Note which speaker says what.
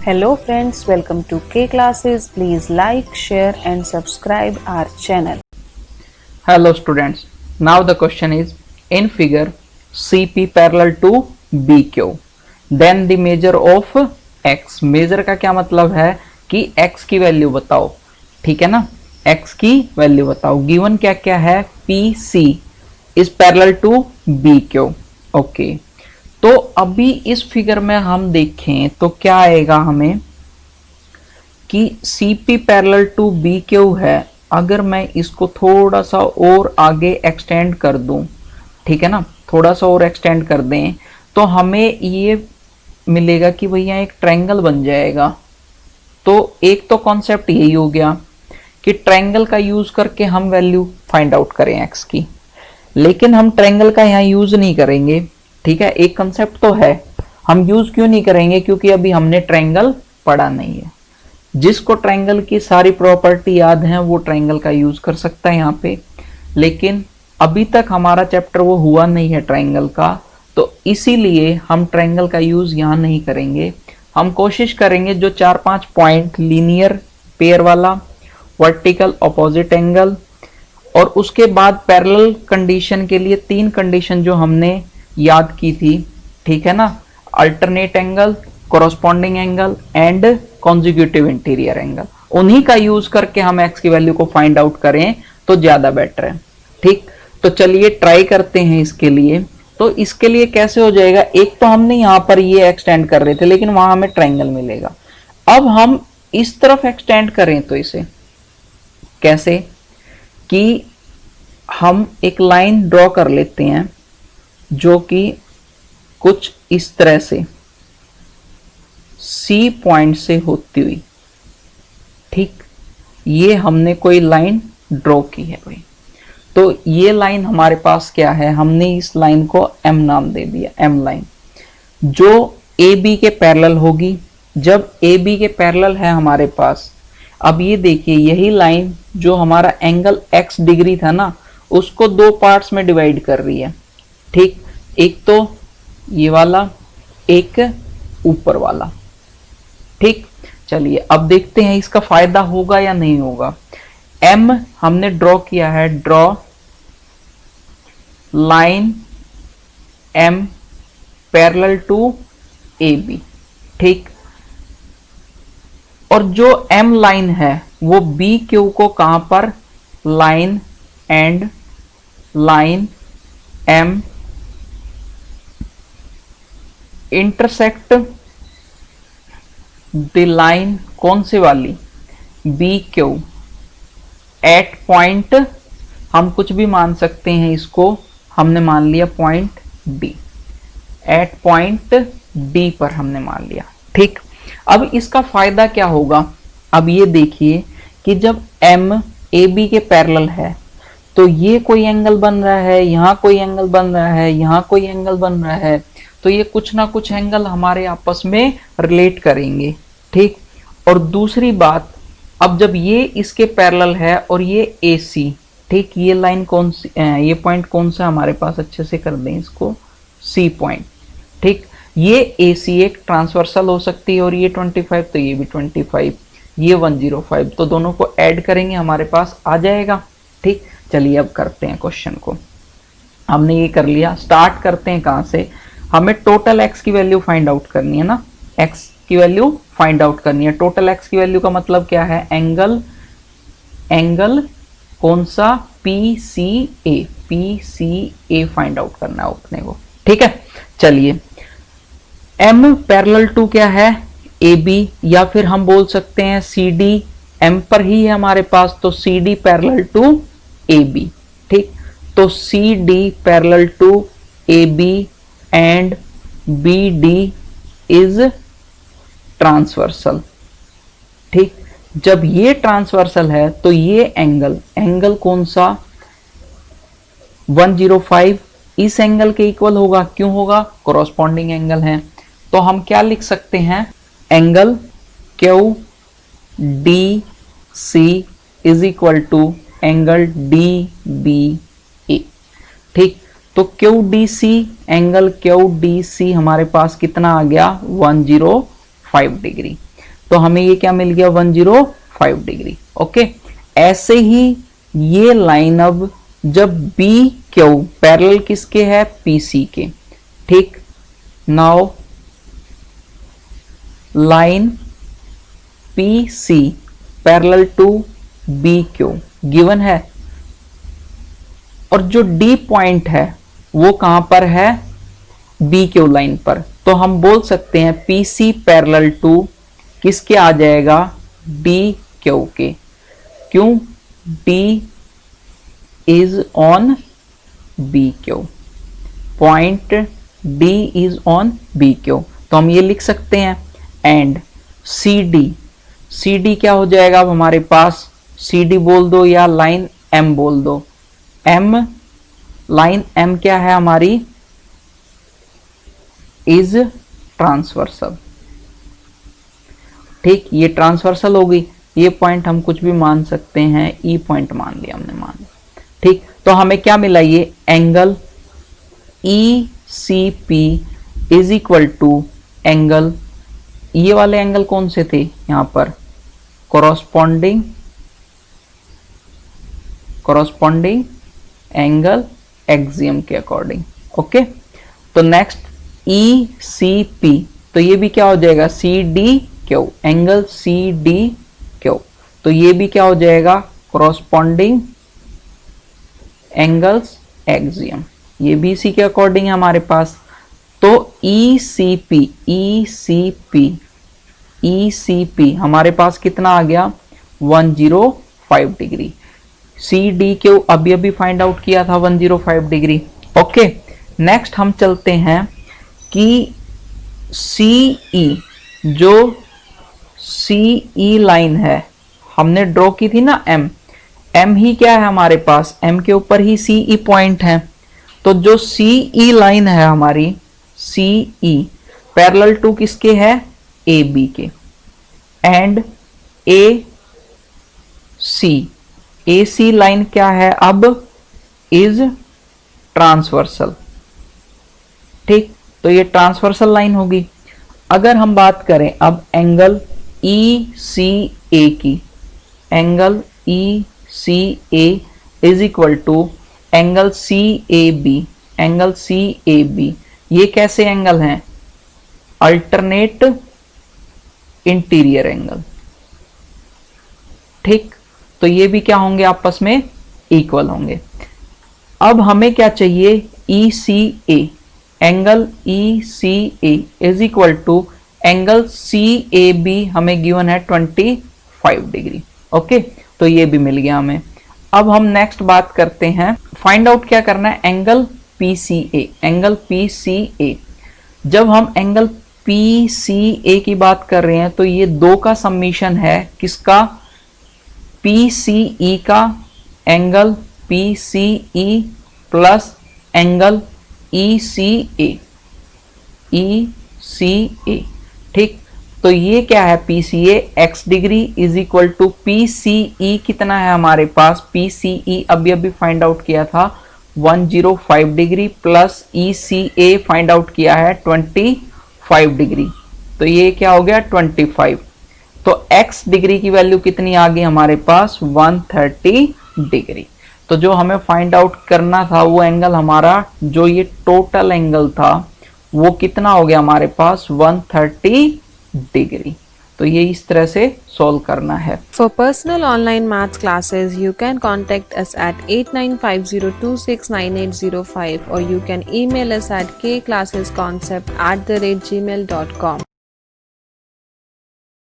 Speaker 1: Hello friends, welcome to K Classes. Please like, share and subscribe our channel.
Speaker 2: Hello students, now the question is in figure CP parallel to BQ then the measure of x. Measure का क्या मतलब है कि x की value बताओ, ठीक है ना, x की वैल्यू बताओ। गिवन क्या क्या है, PC is parallel to BQ। Okay, तो अभी इस फिगर में हम देखें तो क्या आएगा हमें कि CP पैरेलल टू BQ है। अगर मैं इसको थोड़ा सा और आगे एक्सटेंड कर दूं, ठीक है ना, थोड़ा सा और एक्सटेंड कर दें तो हमें ये मिलेगा कि भैया एक ट्रायंगल बन जाएगा। तो एक तो कॉन्सेप्ट यही हो गया कि ट्रायंगल का यूज करके हम वैल्यू फाइंड आउट करें एक्स की, लेकिन हम ट्रायंगल का यहाँ यूज नहीं करेंगे, ठीक है। एक कंसेप्ट तो है, हम यूज क्यों नहीं करेंगे, क्योंकि अभी हमने ट्रायंगल पढ़ा नहीं है। जिसको ट्रायंगल की सारी प्रॉपर्टी याद है वो ट्रायंगल का यूज कर सकता है यहाँ पे, लेकिन अभी तक हमारा चैप्टर वो हुआ नहीं है ट्रायंगल का, तो इसीलिए हम ट्रायंगल का यूज यहाँ नहीं करेंगे। हम कोशिश करेंगे जो 4-5 पॉइंट लीनियर पेयर वाला, वर्टिकल ऑपोजिट एंगल और उसके बाद पैरेलल कंडीशन के लिए 3 कंडीशन जो हमने याद की थी, ठीक है ना, alternate angle, corresponding angle and consecutive interior angle, उन्हीं का यूज करके हम एक्स की वैल्यू को फाइंड आउट करें तो ज्यादा बेटर है। ठीक, तो चलिए ट्राई करते हैं इसके लिए। तो इसके लिए कैसे हो जाएगा, एक तो हमने यहां पर ये एक्सटेंड कर रहे थे लेकिन वहां हमें ट्रायंगल मिलेगा। अब हम इस तरफ एक्सटेंड करें तो इसे कैसे कि हम एक लाइन ड्रॉ कर लेते हैं जो कि कुछ इस तरह से सी पॉइंट से होती हुई, ठीक, ये हमने कोई लाइन ड्रॉ की है भाई। तो ये लाइन हमारे पास क्या है, हमने इस लाइन को एम नाम दे दिया, एम लाइन, जो ए बी के पैरेलल होगी। जब ए बी के पैरेलल है हमारे पास, अब ये देखिए यही लाइन जो हमारा एंगल x डिग्री था ना, उसको 2 पार्ट्स में डिवाइड कर रही है, ठीक, एक तो ये वाला, एक ऊपर वाला, ठीक। चलिए अब देखते हैं इसका फायदा होगा या नहीं होगा। एम हमने ड्रॉ किया है, draw line m parallel to A B, ठीक, और जो एम लाइन है वो बी क्यू को कहां पर, line and line m intersect the line कौन सी वाली, बी क्यू एट पॉइंट, हम कुछ भी मान सकते हैं इसको, हमने मान लिया point D, at point D पर हमने मान लिया, ठीक। अब इसका फायदा क्या होगा, अब ये देखिए कि जब एम ए बी के पैरेलल है तो ये कोई एंगल बन रहा है, यहां कोई एंगल बन रहा है, यहां कोई एंगल बन रहा है, तो ये कुछ ना कुछ एंगल हमारे आपस में रिलेट करेंगे, ठीक। और दूसरी बात, अब जब ये इसके पैरेलल है और ये AC, ठीक, ये लाइन कौन सी, ये पॉइंट कौन सा हमारे पास, अच्छे से कर दें इसको, C पॉइंट, ठीक। ये AC एक ट्रांसवर्सल हो सकती है और ये 25, तो ये भी 25, ये 105, तो दोनों को ऐड करेंगे हमारे पास आ जाएगा, ठीक। चलिए अब करते हैं क्वेश्चन को, हमने ये कर लिया। स्टार्ट करते हैं कहां से, हमें टोटल एक्स की वैल्यू फाइंड आउट करनी है ना, एक्स की वैल्यू फाइंड आउट करनी है। टोटल एक्स की वैल्यू का मतलब क्या है, एंगल, एंगल कौन सा, PCA फाइंड आउट करना है अपने को, ठीक है। चलिए एम पैरेलल टू क्या है, AB, या फिर हम बोल सकते हैं CD, एम पर ही है हमारे पास, तो CD पैरेलल टू AB, ठीक। तो CD parallel to AB and BD is transversal, ठीक। जब ये ट्रांसवर्सल है तो ये एंगल, एंगल कौन सा, 105 इस एंगल के इक्वल होगा, क्यों होगा, कोरोस्पॉन्डिंग एंगल है। तो हम क्या लिख सकते हैं, angle QDC is equal to angle DBA, ठीक। तो QDC, एंगल QDC हमारे पास कितना आ गया, 105 डिग्री। तो हमें ये क्या मिल गया 105 डिग्री। ओके, ऐसे ही ये लाइन अब जब बी क्यू पैरेलल किसके है, पीसी के। ठीक, now line PC parallel to B Q given है, और जो डी पॉइंट है वो कहां पर है, बी क्यू लाइन पर। तो हम बोल सकते हैं पीसी पैरेलल टू किसके आ जाएगा, डी क्यू के। क्यों, D is on B Q, point D is on B Q. तो हम ये लिख सकते हैं and C D, C D क्या हो जाएगा अब हमारे पास, सी डी बोल दो या लाइन एम बोल दो। एम, लाइन एम क्या है हमारी, इज ट्रांसवर्सल। ठीक, ये ट्रांसवर्सल होगी, ये पॉइंट हम कुछ भी मान सकते हैं, ई पॉइंट मान लिया हमने, मान लिया। ठीक, तो हमें क्या मिला, ये angle E C P is equal to angle, ये वाले एंगल कौन से थे यहां पर, कॉरस्पॉन्डिंग एंगल एक्सियम के अकॉर्डिंग। ओके, तो नेक्स्ट ई सी पी, तो ये भी क्या हो जाएगा, C D Q, angle C D Q, तो ये भी क्या हो जाएगा, कॉरस्पॉन्डिंग एंगल्स एक्सियम, ये भी इसी के अकॉर्डिंग है हमारे पास। तो ई सी पी हमारे पास कितना आ गया, 105 डिग्री। सी डी क्यू अभी अभी फाइंड आउट किया था 105 डिग्री। ओके, नेक्स्ट हम चलते हैं कि सी ई, जो सी ई लाइन है हमने ड्रॉ की थी ना, एम ही क्या है हमारे पास, एम के ऊपर ही सी ई पॉइंट है। तो जो सी ई लाइन है हमारी, सी ई पैरेलल टू किसके है, ए बी के, एंड ए सी लाइन क्या है अब, इज ट्रांसवर्सल। ठीक, तो ये ट्रांसवर्सल लाइन होगी। अगर हम बात करें अब एंगल ई सी ए की, angle E C A is equal to angle C A B, angle C A B, ये कैसे एंगल हैं, अल्टरनेट इंटीरियर एंगल। ठीक, तो ये भी क्या होंगे, आपस में इक्वल होंगे। अब हमें क्या चाहिए, E C A, angle E C A is equal to angle C A B, हमें गिवन है 25 डिग्री। ओके, तो ये भी मिल गया हमें। अब हम नेक्स्ट बात करते हैं, फाइंड आउट क्या करना है, angle P C A, angle P C ए। जब हम एंगल पी सी ए की बात कर रहे हैं तो ये दो का सम्मिशन है, किसका, पी सी ई का, angle P C E plus angle E C A, ठीक। तो ये क्या है, P C A X degree is equal to P C E कितना है हमारे पास, पी सी ई अभी अभी फाइंड आउट किया था 105 डिग्री प्लस ई सी ए फाइंड आउट किया है 25 डिग्री, तो ये क्या हो गया 25। तो x डिग्री की वैल्यू कितनी आ गई हमारे पास 130 डिग्री। तो जो हमें फाइंड आउट करना था वो एंगल हमारा, जो ये टोटल एंगल था वो कितना हो गया हमारे पास 130 डिग्री। तो ये इस तरह से सॉल्व करना है।
Speaker 1: For personal online maths classes, you can contact us at 8950269805 or you can email us at kclassesconcept@gmail.com.